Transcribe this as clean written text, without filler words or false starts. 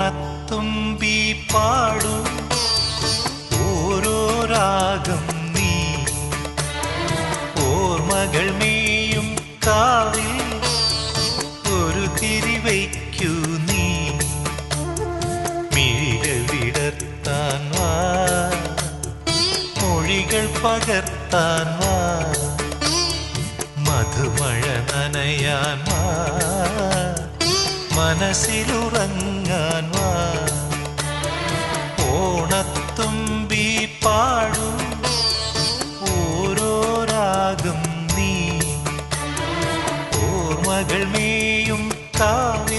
ഓണത്തുമ്പി പാടൂ ഓരോ രാഗം നീ ഓർമ്മകൾ മേയും കാവിൽ ഒരു തിരിവയ്ക്കൂ നീ മിഴികൾ വിടർത്താൻ വാ മൊഴികൾ പകർത്താൻ വാ മധുമഴ നനയാൻ വാ മനസ്സിലുറങ്ങാൻ വാ ഓണത്തുമ്പി പാടൂ ഓരോ രാഗം നീ ഓർമ്മകൾ മേയും കാവിൽ